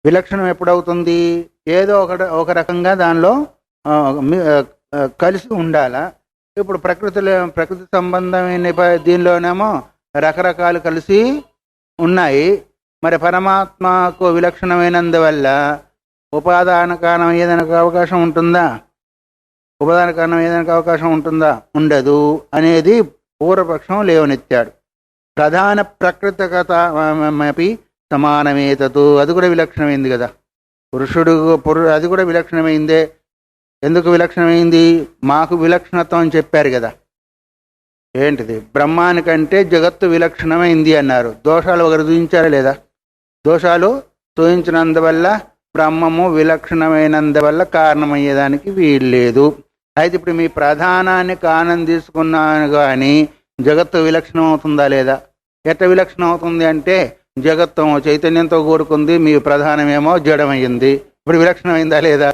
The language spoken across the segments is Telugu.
విలక్షణం ఎప్పుడవుతుంది? ఏదో ఒక రకంగా దానిలో కలిసి ఉండాలా. ఇప్పుడు ప్రకృతి సంబంధమైన దీనిలోనేమో రకరకాలు కలిసి ఉన్నాయి. మరి పరమాత్మకు విలక్షణమైనందువల్ల ఉపాదాన కారణం ఏదైనా అవకాశం ఉంటుందా? ఉపాదాన కారణం ఏదైనా అవకాశం ఉంటుందా? ఉండదు అనేది పూర్వపక్షం లేవనెత్తాడు. ప్రధాన ప్రకృతిగతమపి సమానమేతతు, అది కూడా విలక్షణమైంది కదా. అది కూడా విలక్షణమైందే. ఎందుకు విలక్షణమైంది? మాకు విలక్షణత్వం అని చెప్పారు కదా. ఏంటిది? బ్రహ్మానికంటే జగత్తు విలక్షణమైంది అన్నారు. దోషాలు ఒకరు చూపించారా లేదా? దోషాలు చూపించినందువల్ల బ్రహ్మము విలక్షణమైనందువల్ల కారణమయ్యేదానికి వీల్లేదు. అయితే ఇప్పుడు మీ ప్రధానాన్ని కారణం తీసుకున్నాను కానీ జగత్తు విలక్షణం అవుతుందా లేదా? ఎట్లా విలక్షణం అవుతుంది అంటే, జగత్తు చైతన్యంతో కూడుకుంది, మీ ప్రధానమేమో జడమైంది. ఇప్పుడు విలక్షణమైందా లేదా?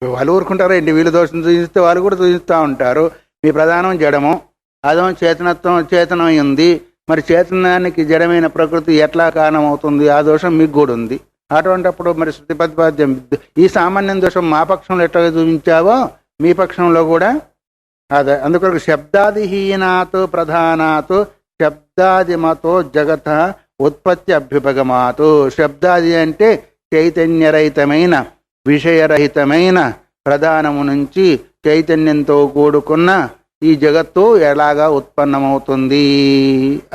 వాళ్ళు ఊరుకుంటారు ఏంటి? వీళ్ళు దోషం చూపిస్తే వాళ్ళు కూడా చూపిస్తూ ఉంటారు. మీ ప్రధానం జడము, అదం చేతనం ఉంది. మరి చేతనానికి జడమైన ప్రకృతి ఎట్లా కారణం అవుతుంది? ఆ దోషం మీకు కూడా ఉంది. అటువంటిప్పుడు మరి శృతి ప్రతిపాద్యం ఈ సామాన్యం దోషం మా పక్షంలో ఎట్లా చూపించావో మీ పక్షంలో కూడా అదే. అందుకొరకు శబ్దాదిహీనాత్ ప్రధానాత్ శబ్దాదిమతో జగత ఉత్పత్తి అభ్యుపగమాతు. శబ్దాది అంటే చైతన్యరహితమైన విషయరహితమైన ప్రధానము నుంచి చైతన్యంతో కూడుకున్న ఈ జగత్తు ఎలాగా ఉత్పన్నమవుతుంది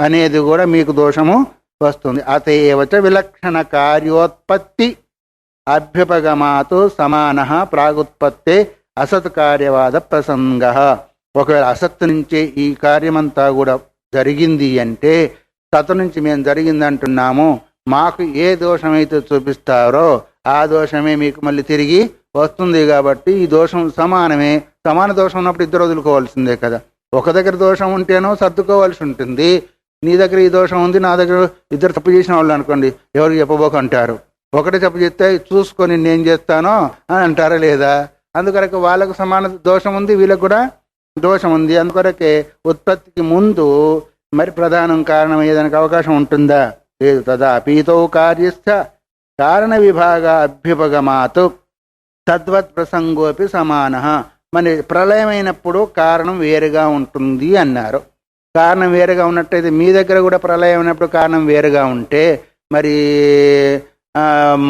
అనేది కూడా మీకు దోషము వస్తుంది. అతేవచ విలక్షణ కార్యోత్పత్తి అభ్యుపగమాతు సమాన ప్రాగుత్పత్తే అసత్ కార్యవాద ప్రసంగ. ఒకవేళ అసత్తు నుంచే ఈ కార్యమంతా కూడా జరిగింది అంటే సత్ నుంచి మేము జరిగింది అంటున్నాము. మాకు ఏ దోషమైతే చూపిస్తారో ఆ దోషమే మీకు మళ్ళీ తిరిగి వస్తుంది. కాబట్టి ఈ దోషం సమానమే. సమాన దోషం ఉన్నప్పుడు ఇద్దరు వదులుకోవాల్సిందే కదా. ఒక దగ్గర దోషం ఉంటేనో సర్దుకోవాల్సి ఉంటుంది. నీ దగ్గర ఈ దోషం ఉంది, నా దగ్గర ఇద్దరు తప్పు చేసిన వాళ్ళు అనుకోండి, ఎవరికి చెప్పబోక అంటారు. ఒకటే తప్పు చేస్తే చూసుకొని నేను చేస్తానో అని అంటారా లేదా? అందుకొరకు వాళ్ళకు సమాన దోషం ఉంది, వీళ్ళకు కూడా దోషం ఉంది. అందుకొరకే ఉత్పత్తికి ముందు మరి ప్రధానం కారణం ఏదానికి అవకాశం ఉంటుందా? లేదు. తదా పీతో కార్యస్థ కారణ విభాగ అభ్యుపగమాతు తద్వత్ ప్రసంగోపి సమాన. మరి ప్రళయమైనప్పుడు కారణం వేరుగా ఉంటుంది అన్నారు. కారణం వేరుగా ఉన్నట్టయితే మీ దగ్గర కూడా ప్రళయం అయినప్పుడు కారణం వేరుగా ఉంటే మరి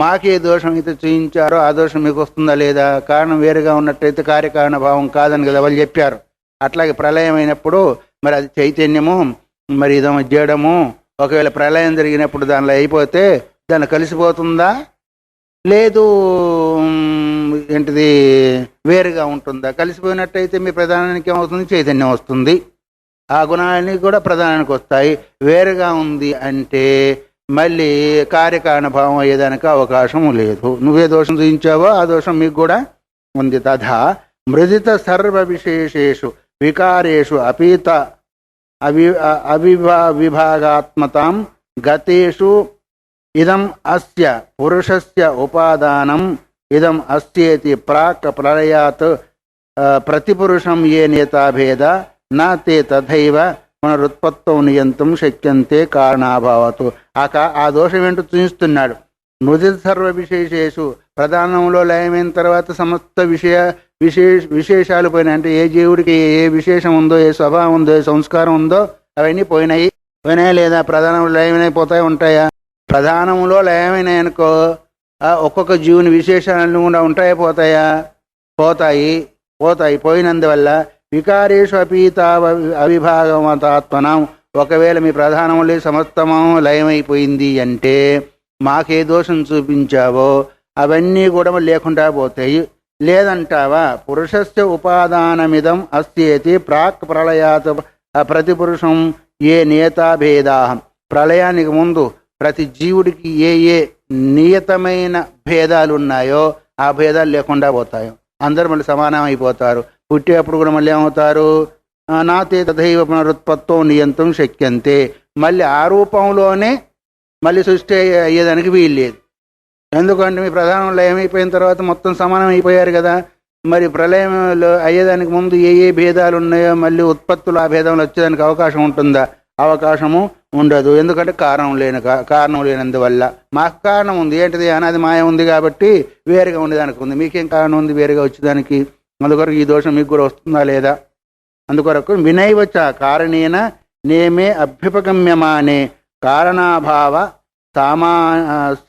మాకే దోషం అయితే చూపించారో ఆ దోషం మీకు వస్తుందా లేదా? కారణం వేరుగా ఉన్నట్టయితే కార్యకారణ భావం కాదని కదా వాళ్ళు చెప్పారు. అట్లాగే ప్రళయం అయినప్పుడు మరి అది చైతన్యము, మరి ఇదేమో జడము. ఒకవేళ ప్రళయం జరిగినప్పుడు దానిలో అయిపోతే దాన్ని కలిసిపోతుందా? లేదు. ఏంటిది? వేరుగా ఉంటుందా? కలిసిపోయినట్టయితే మీ ప్రధానానికి ఏమవుతుంది? చైతన్యం వస్తుంది. ఆ గుణాలన్నీ కూడా ప్రధానానికి వస్తాయి. వేరుగా ఉంది అంటే మళ్ళీ కార్యకారణ భావం అయ్యేదానికి అవకాశం లేదు. నువ్వే దోషం చూపించావో ఆ దోషం మీకు కూడా ఉంది. తథా మృదిత సర్వ విశేషేషు వికారేషు అపీత విభాగాత్మతాం గతేషు ఇదం అస్య పురుషస్య ఉపాదానం ఇదం అస్యేతి ప్రాక్ ప్రళయాత్ ప్రతిపురుషం ఏ నేతాభేద నా తే తథైవ పునరుత్పత్తం నియంత్రం శక్యంతే కారణాభావతు. ఆ దోషం ఏంటో చూపిస్తున్నాడు. మృదిత సర్వ విశేషేషు, ప్రధానంలో లయమైన తర్వాత సమస్త విశేషాలు పోయినాయి. అంటే ఏ జీవుడికి ఏ విశేషం ఉందో, ఏ స్వభావం ఉందో, ఏ సంస్కారం ఉందో అవన్నీ పోయినాయా లేదా? ప్రధానంలో లయమైపోతాయి ఉంటాయా? ప్రధానంలో లయమైనాయి అనుకో, ఒక్కొక్క జీవుని విశేషాలు కూడా ఉంటాయా పోతాయా? పోతాయి. పోయినందువల్ల వికారేషు అపీత అవిభాగమతాత్మనం. ఒకవేళ మీ ప్రధానములే సమస్తము లయమైపోయింది అంటే మాకే దోషం చూపించావో అవన్నీ కూడా లేకుండా పోతాయి. లేదంటావా? పురుషస్య ఉపాదానమిదం అస్యేతి ప్రాక్ ప్రళయాత్ ప్రతిపురుషం ఏ నేతాభేదా. ప్రళయానికి ముందు ప్రతి జీవుడికి ఏ నియతమైన భేదాలు ఉన్నాయో ఆ భేదాలు లేకుండా పోతాయో అందరూ మళ్ళీ సమానం అయిపోతారు. పుట్టేప్పుడు కూడా మళ్ళీ ఏమవుతారు? నాతే తథైవ పునరుత్పత్తో నియంత్రం శక్యంతే. మళ్ళీ ఆ రూపంలోనే మళ్ళీ సృష్టి అయ్యేదానికి వీల్లేదు. ఎందుకంటే మీ ప్రధానంలో ఏమైపోయిన తర్వాత మొత్తం సమానం అయిపోయారు కదా. మరి ప్రళయంలో అయ్యేదానికి ముందు ఏ భేదాలు ఉన్నాయో మళ్ళీ ఉత్పత్తులు ఆ భేదంలో వచ్చేదానికి అవకాశం ఉంటుందా? అవకాశము ఉండదు. ఎందుకంటే కారణం లేనందువల్ల. మాకు కారణం ఉంది. ఏంటిది? అనాది మాయ ఉంది కాబట్టి వేరుగా ఉండేదానికి ఉంది. మీకేం కారణం ఉంది వేరుగా వచ్చేదానికి? అందుకొరకు ఈ దోషం మీకు కూడా వస్తుందా లేదా? అందుకొరకు వినైవచ కారణేన నేమే అభ్యుపగమ్యమానే కారణాభావ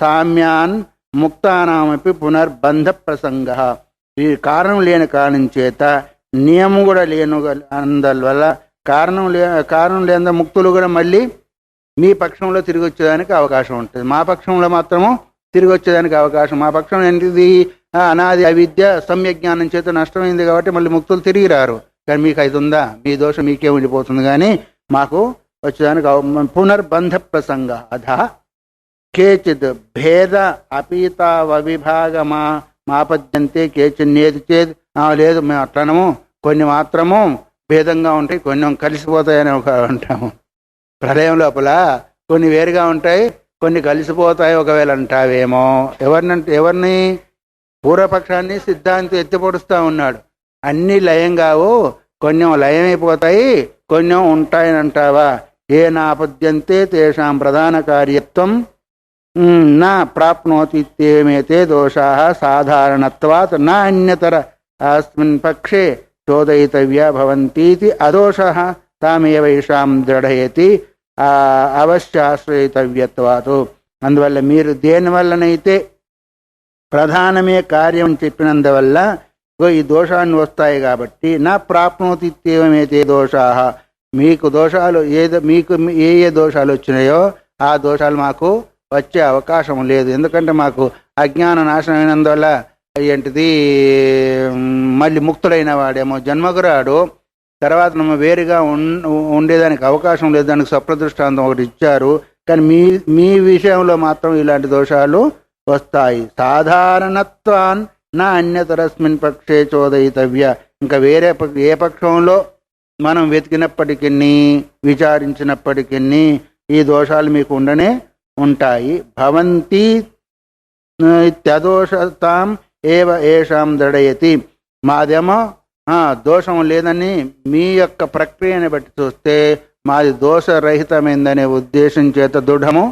సామ్యాన్ ముక్తానామపి పునర్బంధ ప్రసంగ. ఈ కారణం లేని కారణం చేత నియమం కూడా లేను అందువల్ల కారణం లేని ముక్తులు కూడా మళ్ళీ మీ పక్షంలో తిరిగి వచ్చేదానికి అవకాశం ఉంటుంది. మా పక్షంలో మాత్రము తిరిగి వచ్చేదానికి అవకాశం. మా పక్షం ఏంటిది? అనాది అవిద్య సమ్యజ్ఞానం చేత నష్టమైంది కాబట్టి మళ్ళీ ముక్తులు తిరిగి రారు. కానీ మీకు అది ఉందా? మీ దోషం మీకే ఉండిపోతుంది. కానీ మాకు వచ్చేదానికి పునర్బంధ ప్రసంగ అధ కేచిత్ భేద అపీతావిభాగమా మాపద్యంతే కేచిన్నేది చేది. లేదు మేము అట్లనము, కొన్ని మాత్రము భేదంగా ఉంటాయి, కొన్ని కలిసిపోతాయని అంటాము. ప్రళయం లోపల కొన్ని వేరుగా ఉంటాయి, కొన్ని కలిసిపోతాయి ఒకవేళ అంటావేమో. ఎవరిని? పూర్వపక్షాన్ని సిద్ధాంతం ఎత్తిపొడుస్తూ ఉన్నాడు. అన్నీ లయం కావు, కొన్ని లయమైపోతాయి, కొన్ని ఉంటాయని అంటావా? ఏ నాపద్యంతే తేషాం ప్రధాన కార్యత్వం నా ప్రాప్నోతి ఇత్యేమేతే దోషాః సాధారణత్వాత్ నా అన్యతర అస్మిన్ పక్షే చోదయితవ్యా భవంతీతి అదోషః తామేవైషాం దృఢయతి అవశ్యాశ్రయితవ్యత్వాత్. అందువల్ల మీరు దేనివల్లనైతే ప్రధానమే కార్యం చెప్పినందువల్ల ఈ దోషాన్ని వస్తాయి కాబట్టి నా ప్రాప్నోతి ఇత్యేమేతే దోషాః, మీకు దోషాలు మీకు ఏ దోషాలు వచ్చినాయో ఆ దోషాలు మాకు వచ్చే అవకాశం లేదు. ఎందుకంటే మాకు అజ్ఞాన నాశనమైనందువల్ల ఏంటిది మళ్ళీ ముక్తుడైన వాడేమో జన్మకురాడు. తర్వాత వేరుగా ఉండేదానికి అవకాశం లేదు. దానికి స్వప్రదృష్టాంతం ఒకటి ఇచ్చారు. కానీ మీ విషయంలో మాత్రం ఇలాంటి దోషాలు వస్తాయి. సాధారణత్వాన్ నా అన్యతరస్మిన్ పక్షే చోదయితవ్య. ఇంకా వేరే ఏ పక్షంలో మనం వెతికినప్పటికీ విచారించినప్పటికీ ఈ దోషాలు మీకు ఉండనే ఉంటాయి. భవంతి త్యదోషతాం ఏవ ఏషాం దృఢయతి. మాదేమో దోషం లేదని మీ యొక్క ప్రక్రియని బట్టి చూస్తే మాది దోషరహితమైందనే ఉద్దేశం చేత దృఢము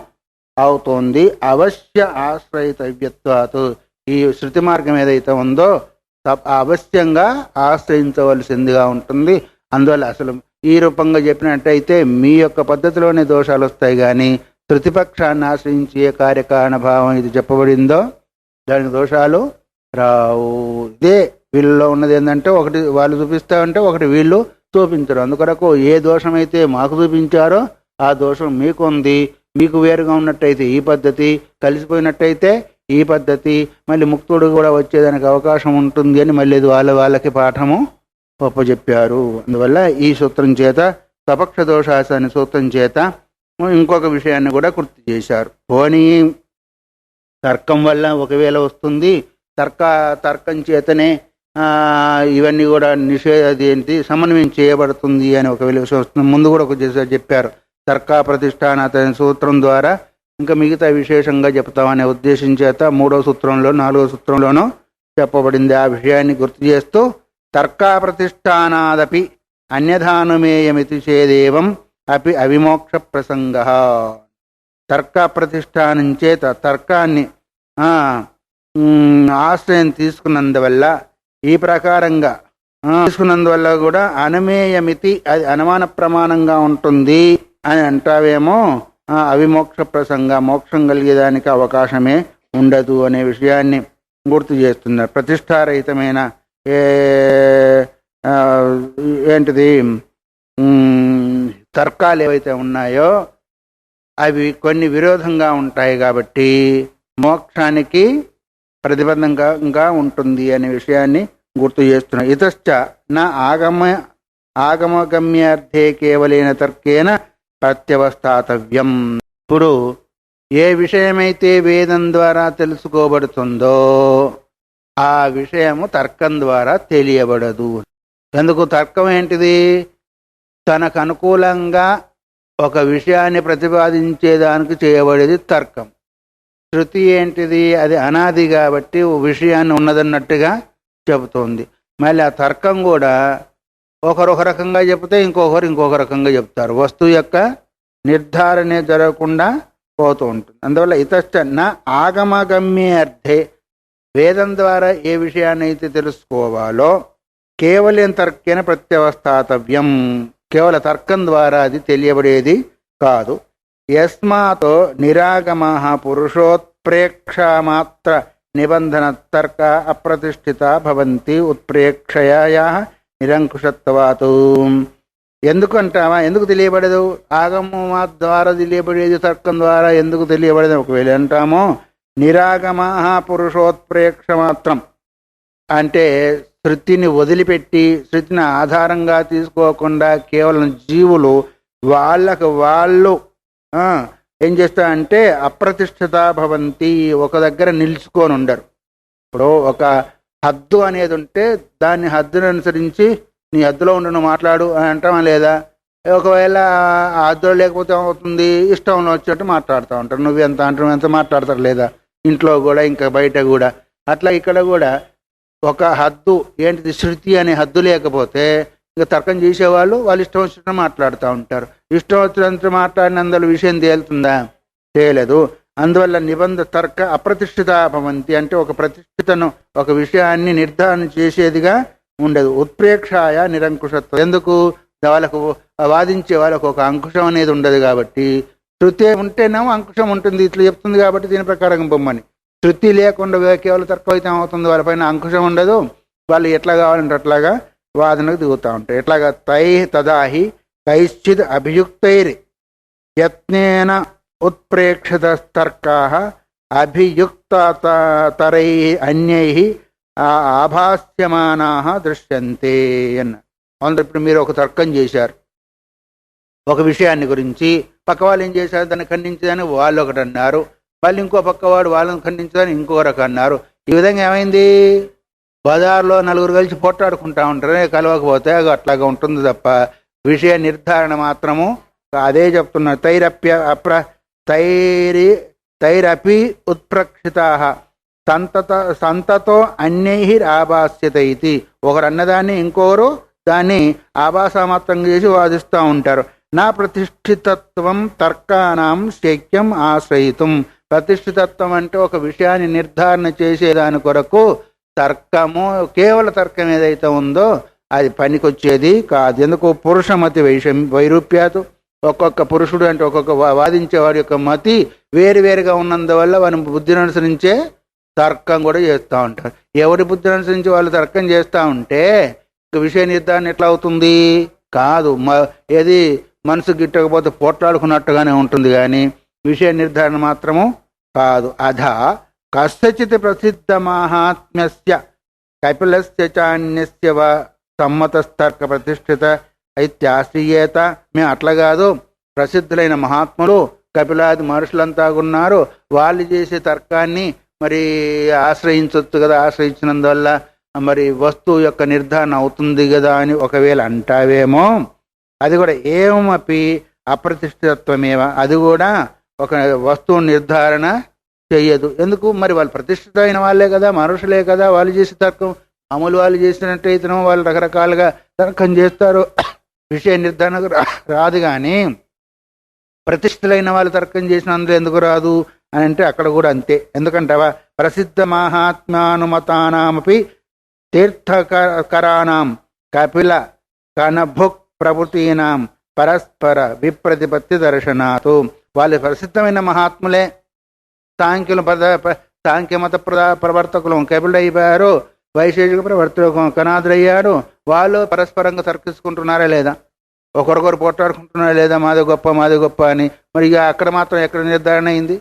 అవుతోంది. అవశ్య ఆశ్రయితవ్యత్వాత్. ఈ శృతి మార్గం ఏదైతే ఉందో అవశ్యంగా ఆశ్రయించవలసిందిగా ఉంటుంది. అందువల్ల అసలు ఈ రూపంగా చెప్పినట్టయితే మీ యొక్క పద్ధతిలోనే దోషాలు వస్తాయి. కానీ ప్రతిపక్షాన్ని ఆశ్రయించి ఏ కార్యకారణ భావం ఇది చెప్పబడిందో దానికి దోషాలు రావు. ఇదే వీళ్ళలో ఉన్నది ఏంటంటే ఒకటి వాళ్ళు చూపిస్తామంటే ఒకటి వీళ్ళు చూపించరు. అందుకొరకు ఏ దోషమైతే మాకు చూపించారో ఆ దోషం మీకు ఉంది. మీకు వేరుగా ఉన్నట్టయితే ఈ పద్ధతి, కలిసిపోయినట్టయితే ఈ పద్ధతి, మళ్ళీ ముక్తుడు కూడా వచ్చేదానికి అవకాశం ఉంటుంది అని మళ్ళీ వాళ్ళకి పాఠము చెప్పారు. అందువల్ల ఈ సూత్రం చేత సపక్ష దోషాస అనే సూత్రం చేత ఇంకొక విషయాన్ని కూడా గుర్తు చేశారు. పోనీ తర్కం వల్ల ఒకవేళ వస్తుంది, తర్కం చేతనే ఇవన్నీ కూడా ఏంటి సమన్వయం చేయబడుతుంది అని ఒకవేళ విషయం ముందు కూడా ఒక చెప్పారు. తర్కా ప్రతిష్టాన అనే సూత్రం ద్వారా ఇంకా మిగతా విశేషంగా చెప్తామనే ఉద్దేశం చేత 3వ సూత్రంలో 4వ సూత్రంలోనూ చెప్పబడింది. ఆ విషయాన్ని గుర్తు చేస్తూ తర్కా ప్రతిష్టానాదపి అన్యధానుమేయమితి చేదేవం అపి అవిమోక్ష ప్రసంగ. తర్క ప్రతిష్టానం చేత తర్కాన్ని ఆశ్రయం తీసుకున్నందువల్ల ఈ ప్రకారంగా తీసుకున్నందువల్ల కూడా అనమేయమితి, అది అనుమాన ప్రమాణంగా ఉంటుంది అని అంటావేమో. అవిమోక్ష ప్రసంగ, మోక్షం కలిగేదానికి అవకాశమే ఉండదు అనే విషయాన్ని గుర్తు చేస్తున్నారు. ప్రతిష్టారహితమైన ఏంటిది తర్కాలు ఏవైతే ఉన్నాయో అవి కొన్ని విరోధంగా ఉంటాయి కాబట్టి మోక్షానికి ప్రతిబంధంగా ఉంటుంది అనే విషయాన్ని గుర్తు చేస్తున్నారు. ఇతశ్చ నా ఆగమగమ్యార్థే కేవలేన తర్కేన ప్రత్యవస్థాతవ్యం. ఇప్పుడు ఏ విషయమైతే వేదం ద్వారా తెలుసుకోబడుతుందో ఆ విషయము తర్కం ద్వారా తెలియబడదు. ఎందుకు? తర్కం ఏంటిది? తనకు అనుకూలంగా ఒక విషయాన్ని ప్రతిపాదించేదానికి చేయబడేది తర్కం. శృతి ఏంటిది? అది అనాది కాబట్టి విషయాన్ని ఉన్నదన్నట్టుగా చెబుతోంది. మళ్ళీ ఆ తర్కం కూడా ఒకరు ఒక రకంగా చెప్తే ఇంకొక రకంగా చెప్తారు. వస్తువు యొక్క నిర్ధారణే జరగకుండా పోతూ ఉంటుంది. అందువల్ల ఇతశ్చ నా ఆగమగమ్యే అర్థే, వేదం ద్వారా ఏ విషయాన్ని అయితే తెలుసుకోవాలో కేవలం తర్కేన ప్రత్యవస్థాతవ్యం, కేవల తర్కం ద్వారా అది తెలియబడేది కాదు. యస్మాతో నిరాగమ పురుషోత్ప్రేక్షమాత్ర నిబంధన తర్క అప్రతిష్ఠిత భవంతి ఉత్ప్రేక్షయా నిరంకుశత్వాత్. ఎందుకంటావా, ఎందుకు తెలియబడదు? ఆగమ ద్వారా తెలియబడేది తర్కం ద్వారా ఎందుకు తెలియబడదు? ఒకవేళ అంటామో నిరాగమ పురుషోత్ప్రేక్ష మాత్రం అంటే శృతిని వదిలిపెట్టి శృతిని ఆధారంగా తీసుకోకుండా కేవలం జీవులు వాళ్ళకు వాళ్ళు ఏం చేస్తారంటే అప్రతిష్ఠిత భవంతి, ఒక దగ్గర నిలుచుకొని ఉండరు. ఇప్పుడు ఒక హద్దు అనేది ఉంటే దాన్ని హద్దును అనుసరించి నీ హద్దులో ఉండి నువ్వు మాట్లాడు అని అంటామా లేదా? ఒకవేళ ఆ హద్దులో లేకపోతే ఏమవుతుంది, ఇష్టంలో వచ్చినట్టు మాట్లాడుతూ ఉంటారు. నువ్వు ఎంత అంటావు, ఎంత మాట్లాడతారు లేదా? ఇంట్లో కూడా ఇంకా బయట కూడా అట్లా. ఇక్కడ కూడా ఒక హద్దు ఏంటిది, శృతి అనే హద్దు లేకపోతే ఇక తర్కం చేసేవాళ్ళు వాళ్ళు ఇష్టం వచ్చినట్టు మాట్లాడుతూ ఉంటారు. ఇష్టం వచ్చినంత మాట్లాడినందులో విషయం తేలుతుందా? తేలదు. అందువల్ల నిబంధ తర్క అప్రతిష్ఠిత భవంతి అంటే ఒక ప్రతిష్ఠితను ఒక విషయాన్ని నిర్ధారణ చేసేదిగా ఉండదు. ఉత్ప్రేక్షాయ నిరంకుశత్వం. ఎందుకు? వాళ్ళకు వాదించే వాళ్ళకు ఒక అంకుశం అనేది ఉండదు కాబట్టి. శృతి ఉంటేనేమో అంకుశం ఉంటుంది, ఇట్లా చెప్తుంది కాబట్టి దీని ప్రకారం బొమ్మని. శృతి లేకుండా కేవలం తర్కం అయితే ఏమవుతుంది, వాళ్ళపైన అంకుశం ఉండదు. వాళ్ళు ఎట్లా కావాలంటే అట్లాగా వాదనకు దిగుతూ ఉంటారు. ఎట్లాగా తై తదాహి కైశ్చిద్ అభియుక్తైర్ యత్నేన ఉత్ప్రేక్షితస్తర్కా అభియుక్తతరై అన్యై ఆభాస్యమానా దృశ్యంతే అన్న. అందులో ఇప్పుడు మీరు ఒక తర్కం చేశారు ఒక విషయాన్ని గురించి, పక్క వాళ్ళు ఏం చేశారు, దాన్ని ఖండించదని వాళ్ళు ఒకటి అన్నారు, మళ్ళీ ఇంకో పక్కవాడు వాళ్ళని ఖండించదని ఇంకొకరికి అన్నారు. ఈ విధంగా ఏమైంది, బజార్లో నలుగురు కలిసి పోట్లాడుకుంటా ఉంటారు, కలవకపోతే అట్లాగా ఉంటుంది తప్ప విషయ నిర్ధారణ మాత్రము అదే చెప్తున్నారు. తైరపి ఉత్ప్రక్షితా సంతతో అన్యైర్ ఆభాస్యత ఇది. ఒకరు అన్నదాన్ని ఇంకొకరు దాన్ని ఆభాసమాత్రం చేసి వాదిస్తూ ఉంటారు. నా ప్రతిష్ఠితత్వం తర్కానాం శక్యం ఆశ్రయితం. ప్రతిష్ఠితత్వం అంటే ఒక విషయాన్ని నిర్ధారణ చేసేదాని కొరకు తర్కము, కేవల తర్కం ఏదైతే ఉందో అది పనికొచ్చేది కాదు. ఎందుకు? పురుషమతి వైరూప్యాతు. ఒక్కొక్క పురుషుడు అంటే ఒక్కొక్క వాదించేవాడి యొక్క మతి వేరువేరుగా ఉన్నందువల్ల వారి బుద్ధిని అనుసరించే తర్కం కూడా చేస్తూ ఉంటారు. ఎవరి బుద్ధిని అనుసరించి వాళ్ళు తర్కం చేస్తూ ఉంటే విషయ నిర్ధారణ ఎట్లా అవుతుంది? కాదు. ఏది మనసు గిట్టకపోతే పోట్లాడుకున్నట్టుగానే ఉంటుంది కానీ విషయ నిర్ధారణ మాత్రము కాదు. అధా కస్యచిత్ ప్రసిద్ధ మహాత్మ్యస్య కపిలస్య చాన్యస్య వా సమ్మతస్తర్క ప్రతిష్ఠిత ఇత్యాశ్రయేత. మేము అట్లా కాదు, ప్రసిద్ధులైన మహాత్ములు కపిలాది మహర్షులంతా ఉన్నారు, వాళ్ళు చేసే తర్కాన్ని మరి ఆశ్రయించవచ్చు కదా, ఆశ్రయించినందువల్ల మరి వస్తువు యొక్క నిర్ధారణ అవుతుంది కదా అని ఒకవేళ అంటావేమో, అది కూడా ఏమపి అప్రతిష్ఠితత్వమేవ, అది కూడా ఒక వస్తువు నిర్ధారణ చెయ్యదు. ఎందుకు? మరి వాళ్ళు ప్రతిష్ఠితమైన వాళ్ళే కదా, మహర్షులే కదా, వాళ్ళు చేసే తర్కం అమలు వాళ్ళు చేసినట్టయితేనో వాళ్ళు రకరకాలుగా తర్కం చేస్తారు, విషయ నిర్ధారణకు రాదు. కానీ ప్రతిష్ఠులైన వాళ్ళు తర్కం చేసిన అందులో ఎందుకు రాదు అని అంటే అక్కడ కూడా అంతే. ఎందుకంటావా? ప్రసిద్ధ మహాత్మ్యానుమతానామపి తీర్థకరాణం కపిల కనభుక్ ప్రభుతీనాం పరస్పర విప్రతిపత్తి దర్శనాతు. వాళ్ళు ప్రసిద్ధమైన మహాత్ములే, సాంఖ్యులు సాంఖ్యమత ప్రవర్తకులు కపిలుడు అయిపోయారు, వైశేషిక ప్రవర్తకులు కనాదులయ్యారు. వాళ్ళు పరస్పరంగా తర్కించుకుంటున్నారా లేదా, ఒకరికొకరు పోట్లాడుకుంటున్నారా లేదా, మాది గొప్ప మాది గొప్ప అని. మరి ఇక అక్కడ మాత్రం ఎక్కడ నిర్ధారణ అయింది?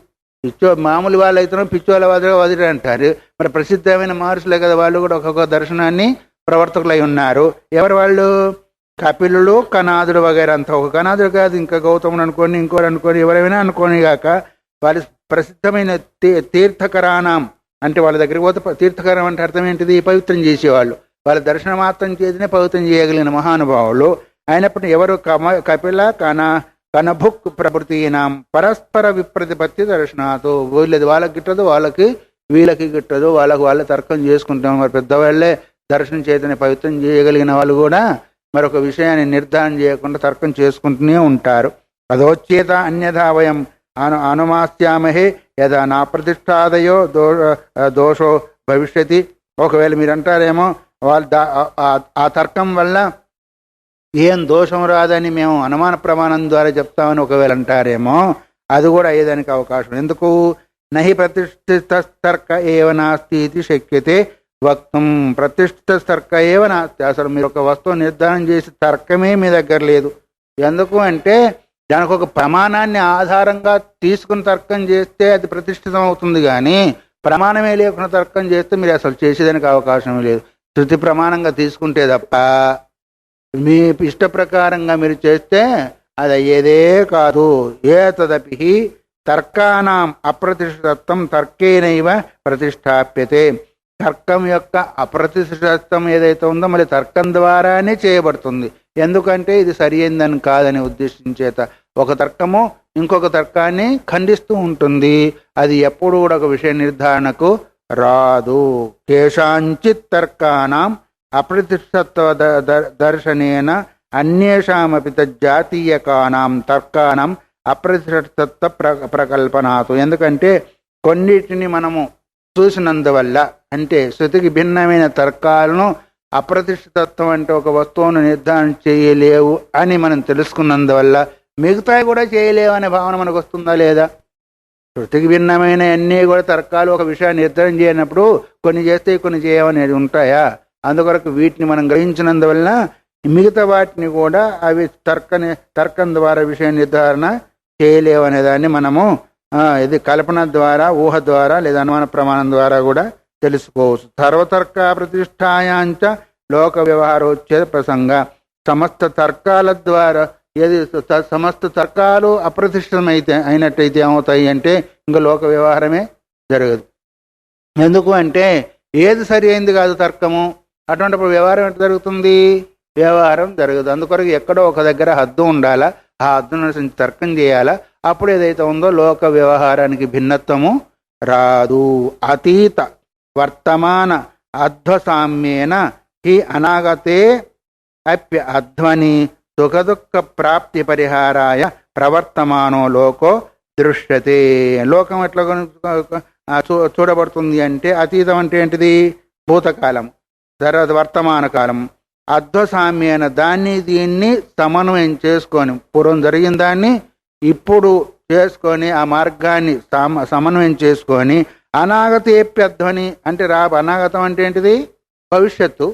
మామూలు వాళ్ళు అయితే పిచ్చోళ్ళ వదిలి అంటారు. మరి ప్రసిద్ధమైన మహర్షులే కదా, వాళ్ళు కూడా ఒక్కొక్క దర్శనాన్ని ప్రవర్తకులై ఉన్నారు. ఎవరు వాళ్ళు? కపిలుడు, కనాదుడు వగైరా అంతా. ఒక కనాదుడు కాదు, ఇంకా గౌతముడు అనుకోని, ఇంకోరు అనుకోని, ఎవరైనా అనుకోని కాక వాళ్ళు ప్రసిద్ధమైన తీర్థకరాణం అంటే వాళ్ళ దగ్గరికి పోతే, తీర్థకరం అంటే అర్థం ఏంటిది? పవిత్రం చేసేవాళ్ళు. వాళ్ళ దర్శనం మాత్రం చేతనే పవిత్రం చేయగలిగిన మహానుభావులు అయినప్పుడు ఎవరు? కపిల కనభుక్ ప్రభృతీనాం పరస్పర విప్రతిపత్తి దర్శనాతో. వీళ్ళది వాళ్ళకి గిట్టదు, వాళ్ళకి వీళ్ళకి గిట్టదు, వాళ్ళ తర్కం చేసుకుంటాం. మరి పెద్దవాళ్ళే దర్శనం చేతనే పవిత్రం చేయగలిగిన వాళ్ళు కూడా మరొక విషయాన్ని నిర్ధారణ చేయకుండా తర్కం చేసుకుంటూనే ఉంటారు. తదోచ్యేత అన్యథా వయం అనుమాస్యామహే యదా నాప్రతిష్టాదయో దోషో భవిష్యతి. ఒకవేళ మీరు అంటారేమో వాళ్ళు ఆ తర్కం వల్ల ఏం దోషం రాదని మేము అనుమాన ప్రమాణం ద్వారా చెప్తామని ఒకవేళ అంటారేమో, అది కూడా అయ్యేదానికి అవకాశం. ఎందుకు? నహి ప్రతిష్ఠిత తర్క ఏవ నాస్తి ఇది శక్యతే వక్తం. ప్రతిష్ఠిత తర్క ఏవ నాస్తి, అసలు మీరు ఒక వస్తువు నిర్ధారణ చేసి తర్కమే మీ దగ్గర లేదు. ఎందుకు అంటే దానికి ఒక ప్రమాణాన్ని ఆధారంగా తీసుకుని తర్కం చేస్తే అది ప్రతిష్ఠితం అవుతుంది, కానీ ప్రమాణమే లేకుండా తర్కం చేస్తే మీరు అసలు చేసేదానికి అవకాశం లేదు. శృతి ప్రమాణంగా తీసుకుంటే తప్ప మీ ఇష్ట ప్రకారంగా మీరు చేస్తే అది అయ్యేదే కాదు. ఏతదపి తర్కానాం అప్రతిష్ఠితత్వం తర్కేనైవ ప్రతిష్టాప్యతే. తర్కం యొక్క అప్రతిష్ఠితత్వం ఏదైతే ఉందో మళ్ళీ తర్కం ద్వారానే చేయబడుతుంది. ఎందుకంటే ఇది సరి అయిందని కాదని ఉద్దేశించేత ఒక తర్కము ఇంకొక తర్కాన్ని ఖండిస్తూ ఉంటుంది. అది ఎప్పుడు కూడా ఒక విషయ నిర్ధారణకు రాదు. కేషాంచిత్ తర్కానాం అప్రతిష్ఠత్వ దర్శనేన అన్యేషామపి తజ్జాతీయకానాం తర్కానాం అప్రతిష్ఠత్వ ప్రకల్పనాతు. ఎందుకంటే కొన్నిటిని మనము చూసినందువల్ల, అంటే శృతికి భిన్నమైన తర్కాలను అప్రతిష్ఠితత్వం అంటే ఒక వస్తువును నిర్ధారణ చేయలేవు అని మనం తెలుసుకున్నందువల్ల మిగతాయి కూడా చేయలేవు అనే భావన మనకు వస్తుందా లేదా? శృతికి భిన్నమైన అన్నీ కూడా తర్కాలు ఒక విషయాన్ని నిర్ధారణ చేయనప్పుడు కొన్ని చేస్తే కొన్ని చేయవనేది ఉంటాయా? అందుకొరకు వీటిని మనం గ్రహించినందువల్ల మిగతా వాటిని కూడా అవి తర్కం ద్వారా విషయ నిర్ధారణ చేయలేవు అనేదాన్ని మనము ఇది కల్పన ద్వారా, ఊహ ద్వారా లేదా అనుమాన ప్రమాణం ద్వారా కూడా తెలుసుకోవచ్చు. సర్వతర్క ప్రతిష్టాయాంచ లోక వ్యవహారోచ్ఛేద ప్రసంగ. సమస్త తర్కాల ద్వారా ఏది సమస్త తర్కాలు అప్రతిష్ఠితమైతే అయినట్టయితే ఏమవుతాయి అంటే ఇంకా లోక వ్యవహారమే జరగదు. ఎందుకు అంటే ఏది సరి అయింది కాదు తర్కము, అటువంటిప్పుడు వ్యవహారం ఎట్లా జరుగుతుంది? వ్యవహారం జరగదు. అందుకొరకు ఎక్కడో ఒక దగ్గర హద్దు ఉండాలా, ఆ హద్దును అనుసరించి తర్కం చేయాలా, అప్పుడు ఏదైతే ఉందో లోక వ్యవహారానికి భిన్నత్వము రాదు. అతీత వర్తమాన అధ్వసామ్యేన హి అనాగతే అప్య అధ్వని సుఖదుఃఖ ప్రాప్తి పరిహారాయ ప్రవర్తమానో లోకో దృశ్యతే. లోకం ఎట్లా చూడబడుతుంది అంటే అతీతం అంటే ఏంటిది? భూతకాలం, తర్వాత వర్తమాన కాలం. అధ్వసామ్యన దాన్ని దీన్ని సమన్వయం చేసుకొని పూర్వం జరిగిన దాన్ని ఇప్పుడు చేసుకొని ఆ మార్గాన్ని సమన్వయం చేసుకొని అనాగతేప్యధ్వని అంటే అనాగతం అంటే ఏంటిది? భవిష్యత్తు.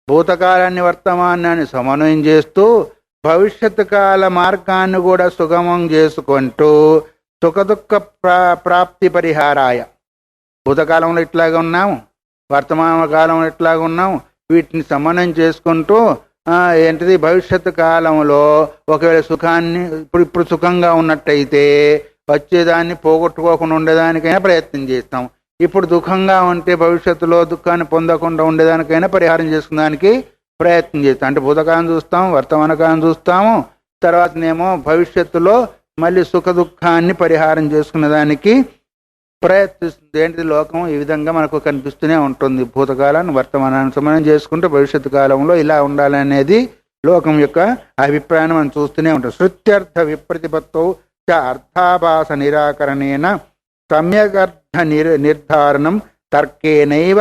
భూతకాలాన్ని వర్తమానాన్ని సమన్వయం చేస్తూ భవిష్యత్తు కాల మార్గాన్ని కూడా సుగమం చేసుకుంటూ సుఖదుఃఖ ప్రాప్తి పరిహారాయ. భూతకాలంలో ఇట్లాగా ఉన్నాము, వర్తమాన కాలంలో ఇట్లాగా ఉన్నాము, వీటిని సమన్వయం చేసుకుంటూ ఏంటిది భవిష్యత్తు కాలంలో ఒకవేళ సుఖాన్ని ఇప్పుడు సుఖంగా ఉన్నట్టయితే వచ్చేదాన్ని పోగొట్టుకోకుండా ఉండేదానికైనా ప్రయత్నం చేస్తాం. ఇప్పుడు దుఃఖంగా ఉంటే భవిష్యత్తులో దుఃఖాన్ని పొందకుండా ఉండేదానికైనా పరిహారం చేసుకునేదానికి ప్రయత్నం చేస్తాం. అంటే భూతకాలం చూస్తాం, వర్తమాన కాలం చూస్తాము, తర్వాతనేమో భవిష్యత్తులో మళ్ళీ సుఖ దుఃఖాన్ని పరిహారం చేసుకునేదానికి ప్రయత్నిస్తుంది. ఏంటిది? లోకం ఈ విధంగా మనకు కనిపిస్తూనే ఉంటుంది. భూతకాలాన్ని వర్తమానాన్ని సమన్వయం చేసుకుంటూ భవిష్యత్తు కాలంలో ఇలా ఉండాలనేది లోకం యొక్క అభిప్రాయాన్ని మనం చూస్తూనే ఉంటాం. శృత్యర్థ విప్రతిపత్తౌ చ అర్థాభాస నిరాకరణేన సమ్యగర్థ నిర్ధారణం తర్కేనైవ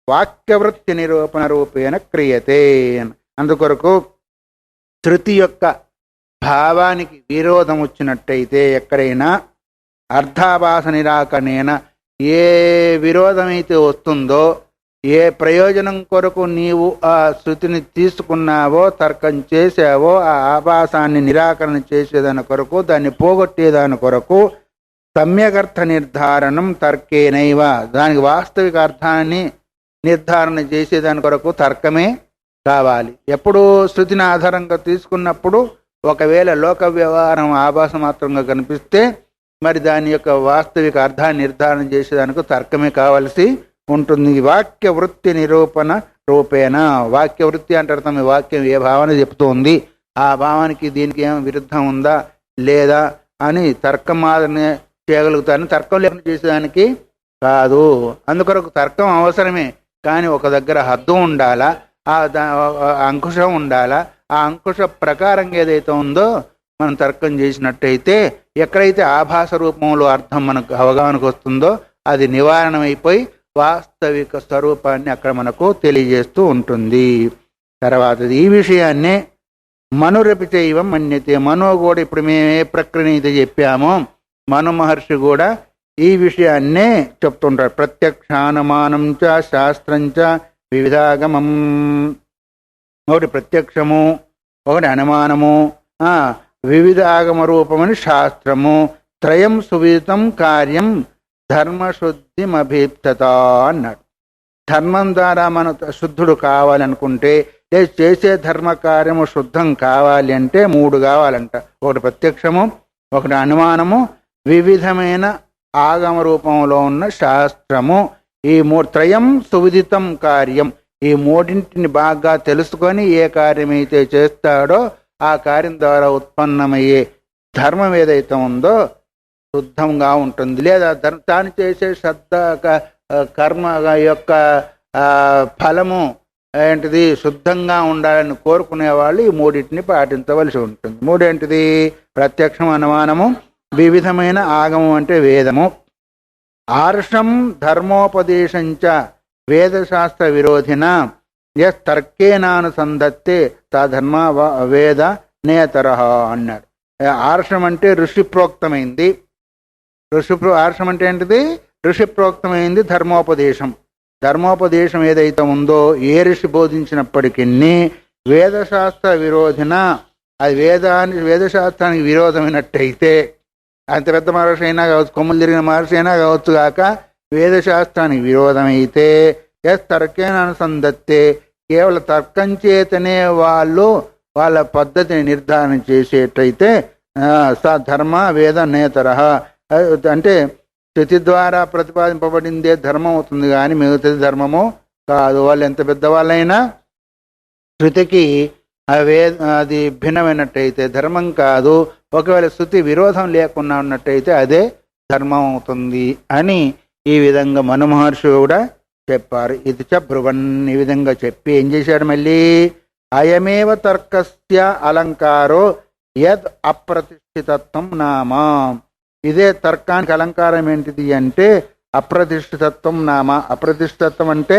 వాక్యవృత్తి నిరూపణ రూపేణ క్రియతే. అందుకొరకు శృతి యొక్క భావానికి విరోధం వచ్చినట్టయితే ఎక్కడైనా అర్థాభాస నిరాకరణేన ఏ విరోధమైతే వస్తుందో, ఏ ప్రయోజనం కొరకు నీవు ఆ శృతిని తీసుకున్నావో, తర్కం చేసావో, ఆ ఆభాసాన్ని నిరాకరణ చేసేదాని కొరకు, దాన్ని పోగొట్టేదాని కొరకు సమ్యగర్థ నిర్ధారణం తర్కేనైవ, దానికి వాస్తవిక అర్థాన్ని నిర్ధారణ చేసేదాని కొరకు తర్కమే కావాలి. ఎప్పుడు శృతిని ఆధారంగా తీసుకున్నప్పుడు ఒకవేళ లోక వ్యవహారం ఆభాస మాత్రంగా కనిపిస్తే మరి దాని యొక్క వాస్తవిక అర్థాన్ని నిర్ధారణ చేసేదానికి తర్కమే కావలసి ఉంటుంది. వాక్య వృత్తి నిరూపణ రూపేణ. వాక్య వృత్తి అంటే అర్థం ఈ వాక్యం ఏ భావన చెప్తోంది, ఆ భావానికి దీనికి ఏం విరుద్ధం ఉందా లేదా అని తర్కం మాత్రమే చేయగలుగుతారని తర్కం లేకుండా చేసేదానికి కాదు. అందుకొరకు తర్కం అవసరమే, కానీ ఒక దగ్గర హద్దు ఉండాలా, ఆ అంకుశం ఉండాలా. ఆ అంకుశ ప్రకారంగా ఏదైతే ఉందో మనం తర్కం చేసినట్టయితే ఎక్కడైతే ఆభాస రూపంలో అర్థం మనకు అవగాహనకు వస్తుందో అది నివారణమైపోయి వాస్తవిక స్వరూపాన్ని అక్కడ మనకు తెలియజేస్తూ ఉంటుంది. తర్వాత ఈ విషయాన్నే మనురపి చైవం మన్యతే. మను కూడా ఇప్పుడు మేము ఏ ప్రక్రియని అయితే చెప్పామో మను మహర్షి కూడా ఈ విషయాన్నే చెప్తుంటారు. ప్రత్యక్షానుమానం చ శాస్త్రం చ వివిధాగమం. ఒకటి ప్రత్యక్షము, ఒకటి అనుమానము, వివిధ ఆగమ రూపమని శాస్త్రము. త్రయం సువిదితం కార్యం ధర్మశుద్ధిమభీప్తత అన్నాడు. ధర్మం ద్వారా మన శుద్ధుడు కావాలనుకుంటే లేదు చేసే ధర్మ కార్యము శుద్ధం కావాలి అంటే 3 కావాలంట. ఒకటి ప్రత్యక్షము, ఒకటి అనుమానము, వివిధమైన ఆగమ రూపంలో ఉన్న శాస్త్రము. ఈ త్రయం సువిదితం కార్యం. ఈ 3ంటిని బాగా తెలుసుకొని ఏ కార్యమైతే చేస్తాడో ఆ కార్యం ద్వారా ఉత్పన్నమయ్యే ధర్మం ఏదైతే ఉందో శుద్ధంగా ఉంటుంది. లేదా తాను చేసే శ్రద్ధ కర్మ యొక్క ఫలము ఏంటిది శుద్ధంగా ఉండాలని కోరుకునే వాళ్ళు ఈ 3ంటిని పాటించవలసి ఉంటుంది. 3 ఏంటిది? ప్రత్యక్షం, అనుమానము, వివిధమైన ఆగమం అంటే వేదము. ఆర్షం ధర్మోపదేశంచ వేదశాస్త్ర విరోధిన ఎస్ తర్కేనానుసంధత్తే తా ధర్మ వేద నేతరహ అన్నాడు. ఆర్షం అంటే ఋషిప్రోక్తమైంది. ఆర్షం అంటే ఏంటిది? ఋషిప్రోక్తమైంది ధర్మోపదేశం. ధర్మోపదేశం ఏదైతే ఉందో ఏ ఋషి బోధించినప్పటికీ వేదశాస్త్ర విరోధిన అది వేదశాస్త్రానికి విరోధమైనట్టయితే అంత పెద్ద మహర్షి అయినా కావచ్చు, కొమ్ములు తిరిగిన మహర్షి అయినా కావచ్చు కాక వేదశాస్త్రానికి విరోధమైతే ఎస్ తర్కేన అనుసంధత్తే కేవలం తర్కం చేతనే వాళ్ళు వాళ్ళ పద్ధతిని నిర్ధారణ చేసేటైతే స ధర్మ వేద నేతరహ అంటే శృతి ద్వారా ప్రతిపాదింపబడిందే ధర్మం అవుతుంది కానీ మిగతాది ధర్మము కాదు. వాళ్ళు ఎంత పెద్దవాళ్ళైనా శృతికి అది భిన్నమైనట్టయితే ధర్మం కాదు. ఒకవేళ శృతి విరోధం లేకుండా ఉన్నట్టయితే అదే ధర్మం అవుతుంది అని ఈ విధంగా మను మహర్షి కూడా చెప్పారు. ఇది బ్రువన్ ఈ విధంగా చెప్పి ఏం చేశాడు మళ్ళీ? అయమేవ తర్కస్య అలంకారో యద్ అప్రతిష్ఠితత్వం నామా. ఇదే తర్కానికి అలంకారం ఏంటిది అంటే అప్రతిష్ఠితత్వం నామ. అప్రతిష్ఠితత్వం అంటే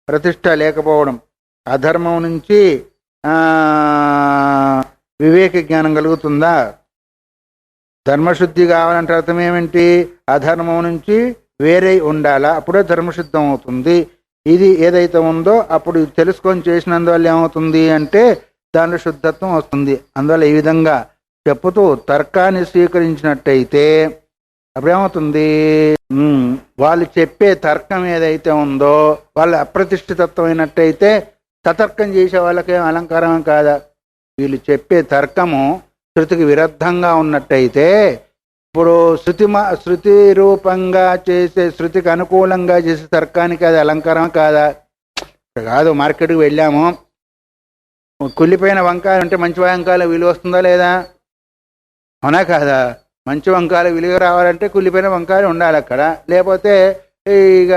ప్రతిష్ట లేకపోవడం. అధర్మం నుంచి వివేక జ్ఞానం కలుగుతుందా? ధర్మశుద్ధి కావాలంటే అర్థం ఏమిటి? అధర్మం నుంచి వేరే ఉండాలా, అప్పుడే ధర్మశుద్ధం అవుతుంది. ఇది ఏదైతే ఉందో అప్పుడు తెలుసుకొని చేసినందువల్ల ఏమవుతుంది అంటే దానిలో శుద్ధత్వం వస్తుంది. అందువల్ల ఈ విధంగా చెప్పుతూ తర్కాన్ని స్వీకరించినట్టయితే అప్పుడేమవుతుంది? వాళ్ళు చెప్పే తర్కం ఏదైతే ఉందో వాళ్ళు అప్రతిష్ఠితత్వమైనట్టయితే సతర్కం చేసే వాళ్ళకేం అలంకారం కాదా? వీళ్ళు చెప్పే తర్కము శృతికి విరుద్ధంగా ఉన్నట్టయితే ఇప్పుడు శృతి రూపంగా చేసే శృతికి అనుకూలంగా చేసే తర్కానికి అది అలంకారం కాదా? కాదు. మార్కెట్కి వెళ్ళాము, కుళ్ళిపోయిన వంకాయలు అంటే మంచి వంకాయల విలువ వస్తుందా లేదా? అవునా కాదా? మంచి వంకాయల విలువ రావాలంటే కుళ్ళిపోయిన వంకాయలు ఉండాలి అక్కడ, లేకపోతే ఇక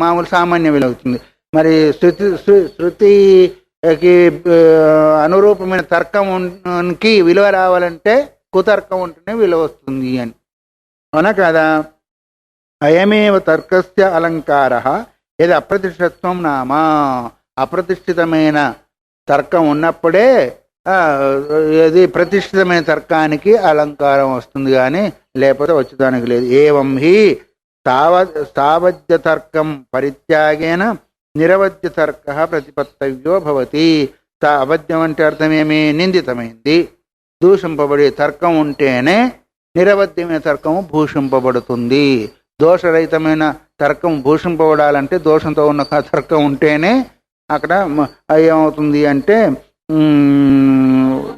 మామూలు సామాన్య విలువ అవుతుంది. మరి శృతికి అనురూపమైన తర్కంకి విలువ రావాలంటే కుతర్కం ఉంటేనే విలువ వస్తుంది అని. అవునా కాదా? అయమేవ తర్కస్య అలంకార ఏది అప్రతిష్ఠితత్వం నామా. అప్రతిష్ఠితమైన తర్కం ఉన్నప్పుడే ఏది ప్రతిష్ఠితమైన తర్కానికి అలంకారం వస్తుంది కానీ లేకపోతే వచ్చేదానికి లేదు. ఏవం హి సావధ్య తర్కం పరిత్యాగేన నిరవధ్య తర్క ప్రతిపత్తవ్యో భవతి. అబద్ధం అంటే అర్థమేమి? నిందితమైంది, దూషింపబడే తర్కం ఉంటేనే నిరవధ్యమైన తర్కము భూషింపబడుతుంది. దోషరహితమైన తర్కం భూషింపబడాలంటే దోషంతో ఉన్న తర్కం ఉంటేనే అక్కడ ఏమవుతుంది అంటే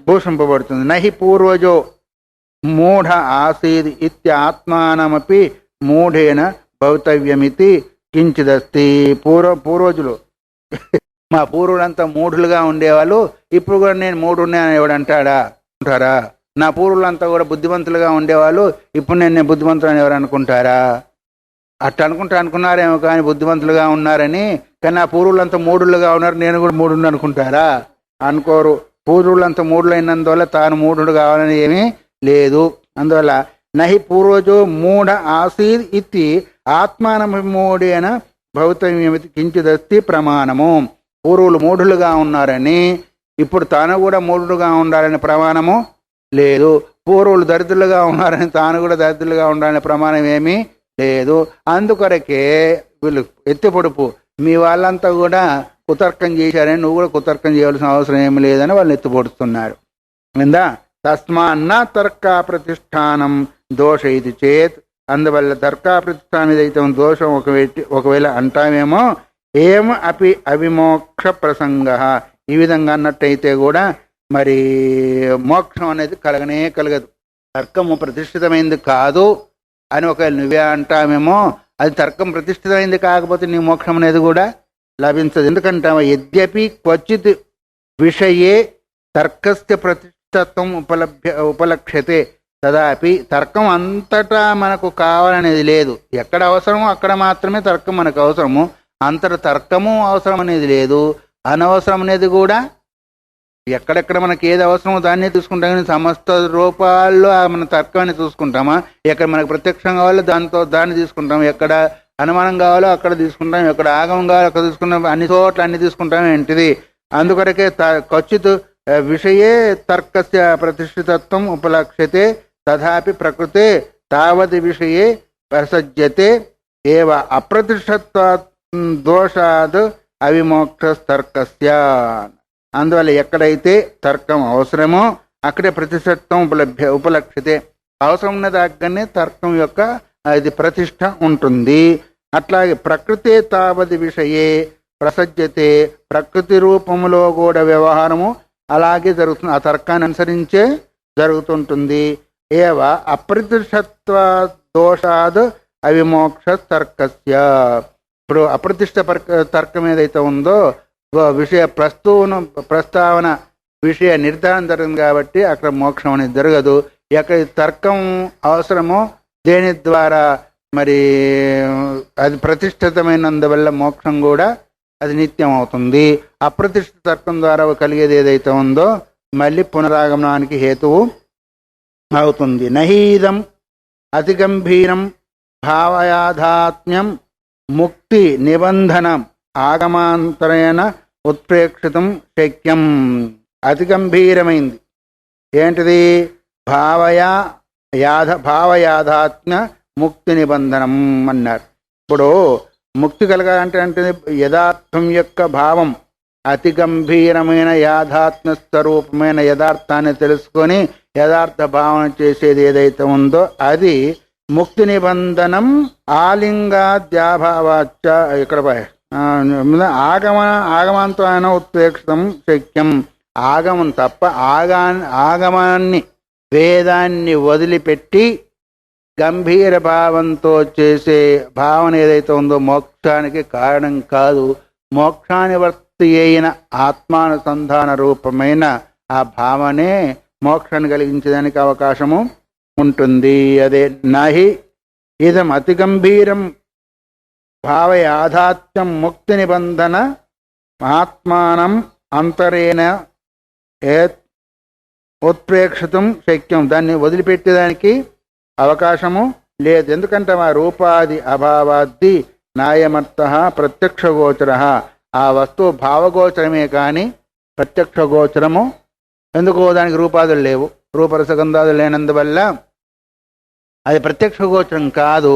భూషింపబడుతుంది. నహి పూర్వజో మూఢ ఆసీద్ ఇత్యాత్మానమపి మూఢేన భవితవ్యమితి కించిదస్తి. పూర్వజులు మా పూర్వులంతా మూఢులుగా ఉండేవాళ్ళు, ఇప్పుడు కూడా నేను మూఢున్నాను ఎవడంటాడా? అంటారా? నా పూర్వులంతా కూడా బుద్ధిమంతులుగా ఉండేవాళ్ళు, ఇప్పుడు నేను బుద్ధిమంతులని ఎవరు అనుకుంటారా? అట్లా అనుకున్నారేమో కానీ బుద్ధిమంతులుగా ఉన్నారని. కానీ నా పూర్వులంతా మూఢులుగా ఉన్నారు, నేను కూడా మూఢుని అనుకుంటారా? అనుకోరు. పూర్వులంత మూఢులైనందువల్ల తాను మూఢుడు కావాలని ఏమీ లేదు. అందువల్ల నహి పూర్వజో మూఢ ఆసీద్ ఇది ఆత్మానమూఢేన భౌతమేమితి కించిదస్తి ప్రమాణము. పూర్వులు మూఢులుగా ఉన్నారని ఇప్పుడు తాను కూడా మూఢుడుగా ఉండాలని ప్రమాణము లేదు. పూర్వులు దరిద్రులుగా ఉన్నారని తాను కూడా దరిద్రులుగా ఉండాలనే ప్రమాణం ఏమీ లేదు. అందుకొరకే వీళ్ళు ఎత్తి పొడుపు మీ వాళ్ళంతా కూడా కుతర్కం చేశారని నువ్వు కూడా కుతర్కం చేయవలసిన అవసరం ఏమి లేదని వాళ్ళు ఎత్తి పొడుస్తున్నారు. విందా తస్మాన్న తర్కా ప్రతిష్టానం దోష ఇది చేత్. అందువల్ల తర్కా ప్రతిష్టానం ఏదైతే దోషం ఒకవేళ అంటామేమో ఏం అపి అవిమోక్ష ప్రసంగ. ఈ విధంగా అన్నట్టయితే కూడా మరి మోక్షం అనేది కలగదు. తర్కము ప్రతిష్ఠితమైంది కాదు అని ఒకవేళ నువ్వే అంటామేమో అది తర్కం ప్రతిష్ఠితమైంది కాకపోతే నీ మోక్షం అనేది కూడా లభించదు. ఎందుకంటావా యద్యపి క్వచిత్ విషయే తర్కస్య ప్రతిష్ఠత్వం ఉపలక్ష్యతే తదాపి తర్కం అంతటా మనకు కావాలనేది లేదు. ఎక్కడ అవసరమో అక్కడ మాత్రమే తర్కం మనకు అవసరము. అంతటా తర్కము అవసరం అనేది లేదు. అనవసరం అనేది కూడా ఎక్కడెక్కడ మనకి ఏది అవసరమో దాన్నే తీసుకుంటాం కానీ సమస్త రూపాల్లో మన తర్కాన్ని చూసుకుంటామా? ఎక్కడ మనకు ప్రత్యక్షం కావాలో దాన్ని తీసుకుంటాం, ఎక్కడ అనుమానం కావాలో అక్కడ తీసుకుంటాం, ఎక్కడ ఆగమం కావాలో అక్కడ తీసుకుంటాం, అన్ని చోట్ల అన్ని తీసుకుంటాం ఏంటిది. అందుకొరకే క్వచిత్ విషయే తర్కస్య ప్రతిష్ఠితత్వం ఉపలక్ష్యతే తథాపి ప్రకృతే తావది విషయే ప్రసజ్యతే ఏవ అప్రతిష్ఠత్వాత్ దోషాద్ అవిమోక్షస్తర్కస్య. అందువల్ల ఎక్కడైతే తర్కం అవసరమో అక్కడే ప్రతిష్ఠత్వం ఉపలక్షితే. అవసరం ఉన్న దగ్గరనే తర్కం యొక్క అది ప్రతిష్ట ఉంటుంది. అట్లాగే ప్రకృతే తావది విషయే ప్రసజ్యతే. ప్రకృతి రూపంలో కూడా వ్యవహారము అలాగే జరుగుతుంది, ఆ తర్కాన్ని అనుసరించే జరుగుతుంటుంది. ఏవ అప్రతిష్ఠత్వ దోషాద్ అవిమోక్ష తర్కస్య. ఇప్పుడు అప్రతిష్ట తర్కం ఏదైతే ఉందో విషయ ప్రస్తావన విషయ నిర్ధారణ జరిగింది కాబట్టి అక్కడ మోక్షం అనేది జరగదు. ఎక్కడ తర్కం అవసరమో దేని ద్వారా మరి అది ప్రతిష్ఠితమైనందువల్ల మోక్షం కూడా అది నిత్యం అవుతుంది. అప్రతిష్ఠిత తర్కం ద్వారా కలిగేది ఏదైతే ఉందో మళ్ళీ పునరాగమనానికి హేతువు అవుతుంది. నహీదం అతి గంభీరం భావయాథాత్మ్యం ముక్తి నిబంధనం ఆగమాంతరేణ ఉత్ప్రేక్షితం శక్యం. అతి గంభీరమైంది ఏంటిది? భావయాథాత్మ్య ముక్తి నిబంధనం అన్నారు. ఇప్పుడు ముక్తి కలగాలంటే అంటే యథార్థం యొక్క భావం, అతి గంభీరమైన యాథాత్మ్య స్వరూపమైన యథార్థాన్ని తెలుసుకొని యథార్థ భావన చేసేది ఏదైతే ఉందో అది ముక్తి నిబంధనం. ఆలింగాద్యాభావాచ్చ ఇక్కడ ఆగమంతో ఆయన ఉత్ప్రేక్షితం శక్యం. ఆగమం తప్ప ఆగమాన్ని వేదాన్ని వదిలిపెట్టి గంభీర భావంతో చేసే భావన ఏదైతే ఉందో మోక్షానికి కారణం కాదు. మోక్షానివర్తి అయిన ఆత్మానుసంధాన రూపమైన ఆ భావనే మోక్షాన్ని కలిగించడానికి అవకాశము ఉంటుంది. అదే నహి ఇదం అతి గంభీరం భావయాథాత్మ్యం ముక్తి నిబంధన ఆత్మానం అంతరేణ ఉత్ప్రేక్షితం శక్యం. దాన్ని వదిలిపెట్టేదానికి అవకాశము లేదు. ఎందుకంటే ఆ రూపాది అభావాద్ది న్యాయమర్థ ప్రత్యక్ష గోచర. ఆ వస్తువు భావగోచరమే కానీ ప్రత్యక్ష గోచరము ఎందుకో దానికి రూపాదులు లేవు, రూపరసగంధాదులు లేనందువల్ల అది ప్రత్యక్ష గోచరం కాదు.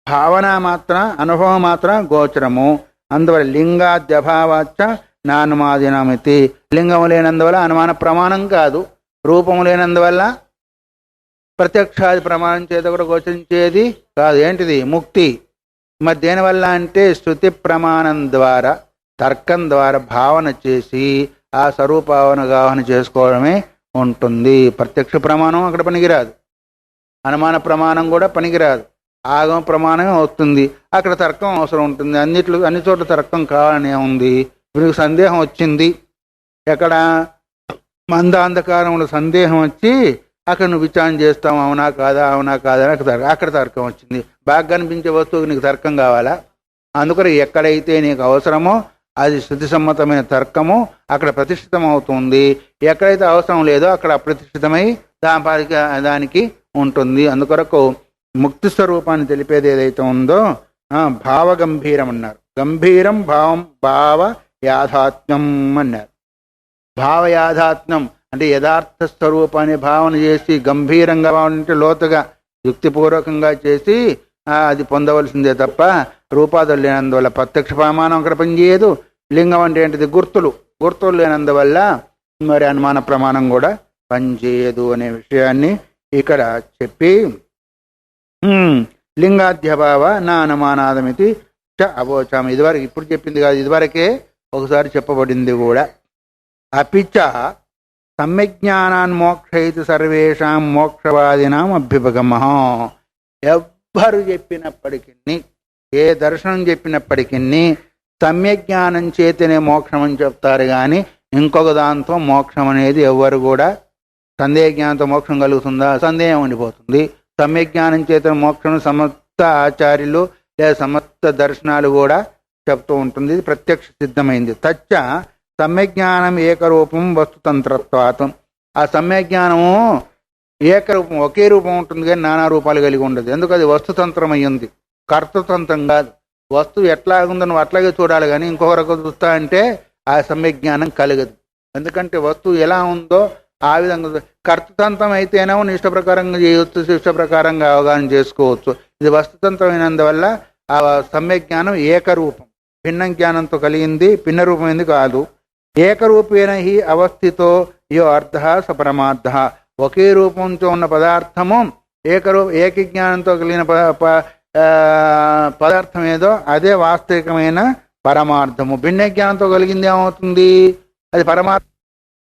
భావన మాత్రం అనుభవం మాత్రం గోచరము. అందువల్ల లింగాద్యభావాచ్చ నానుమాదినమితి. లింగము లేనందువల్ల అనుమాన ప్రమాణం కాదు, రూపము లేనందువల్ల ప్రత్యక్షాది ప్రమాణం చేత కూడా గోచరించేది కాదు. ఏంటిది? ముక్తి. మరి దేనివల్ల అంటే శృతి ప్రమాణం ద్వారా తర్కం ద్వారా భావన చేసి ఆ స్వరూపావనగాహన చేసుకోవడమే ఉంటుంది. ప్రత్యక్ష ప్రమాణం అక్కడ పనికిరాదు, అనుమాన ప్రమాణం కూడా పనికిరాదు, ఆగమ ప్రమాణమే వస్తుంది. అక్కడ తర్కం అవసరం ఉంటుంది. అన్ని చోట్ల తర్కం కావాలనే ఉంది. మీకు సందేహం వచ్చింది, ఎక్కడ మందాంధకారంలో సందేహం వచ్చి అక్కడ నువ్వు విచారణ చేస్తావు, అవునా కాదా అవునా కాదా అని అక్కడ తర్కం వచ్చింది. బాగా కనిపించే వస్తువుకి నీకు తర్కం కావాలా? అందుకని ఎక్కడైతే నీకు అవసరమో అది శృతి సమ్మతమైన తర్కము అక్కడ ప్రతిష్ఠితం అవుతుంది. ఎక్కడైతే అవసరం లేదో అక్కడ అప్రతిష్ఠితమై దానికి ఉంటుంది. అందుకొరకు ముక్తి స్వరూపాన్ని తెలిపేది ఏదైతే ఉందో భావగంభీరం అన్నారు. గంభీరం భావం భావ యాథాత్మ్యం అన్నారు. భావ యాథాత్మ్యం అంటే యథార్థ స్వరూపాన్ని భావన చేసి గంభీరంగా అంటే లోతుగా యుక్తిపూర్వకంగా చేసి అది పొందవలసిందే తప్ప రూపాదులు లేనందువల్ల ప్రత్యక్ష ప్రమాణం అక్కడ పనిచేయదు. లింగం అంటే ఏంటిది? గుర్తులు లేనందువల్ల మరి అనుమాన ప్రమాణం కూడా పనిచేయదు అనే విషయాన్ని ఇక్కడ చెప్పి లింగాధ్యభావ నా అనుమానాదమితి చ అవోచాము. ఇదివరకు ఇప్పుడు చెప్పింది కాదు, ఇదివరకే ఒకసారి చెప్పబడింది కూడా. అపిచ సమ్యజ్ఞానాన్ మోక్షయితి సర్వేషాం మోక్షవాదినాం అభ్యుపగమ. ఎవ్వరు చెప్పినప్పటికీ, ఏ దర్శనం చెప్పినప్పటికీ సమ్యజ్ఞానం చేతనే మోక్షం అని చెప్తారు కానీ ఇంకొక దాంతో మోక్షం అనేది ఎవ్వరు కూడా, సందేహ జ్ఞానంతో మోక్షం కలుగుతుందా? సందేహం ఉండిపోతుంది. సమ్యజ్ఞానం చేత మోక్షం సమస్త ఆచార్యులు లేదా సమస్త దర్శనాలు కూడా చెప్తూ ఉంటుంది. ఇది ప్రత్యక్ష సిద్ధమైంది. తచ్చ సమ్యజ్ఞానం ఏకరూపం వస్తుతంత్రత్వాతం. ఆ సమ్యజ్ఞానము ఏకరూపం, ఒకే రూపం ఉంటుంది కానీ నానా రూపాలు కలిగి ఉండదు. ఎందుకు? అది వస్తుతంత్రం అయ్యింది, కర్తృతంత్రం కాదు. వస్తువు ఎట్లా ఉందో నువ్వు అట్లాగే చూడాలి కానీ ఇంకొకరికి చూస్తా అంటే ఆ సమ్యజ్ఞానం కలగదు. ఎందుకంటే వస్తువు ఎలా ఉందో ఆ విధంగా కర్తృతంత్రం అయితేనేమో నీ ఇష్ట ప్రకారంగా చేయవచ్చు, ఇష్ట ప్రకారంగా అవగాహన చేసుకోవచ్చు. ఇది వస్తుతంత్రం అయినందువల్ల ఆ సమ్యజ్ఞానం ఏకరూపం, భిన్న జ్ఞానంతో కలిగింది, భిన్న రూపమైంది కాదు. ఏకరూపేణ హి అవస్థితో యో అర్థ సపరమార్థ. ఒకే రూపంతో ఉన్న పదార్థము ఏకజ్ఞానంతో కలిగిన పదార్థం ఏదో అదే వాస్తవికమైన పరమార్థము. భిన్న జ్ఞానంతో కలిగింది ఏమవుతుంది? అది పరమార్థం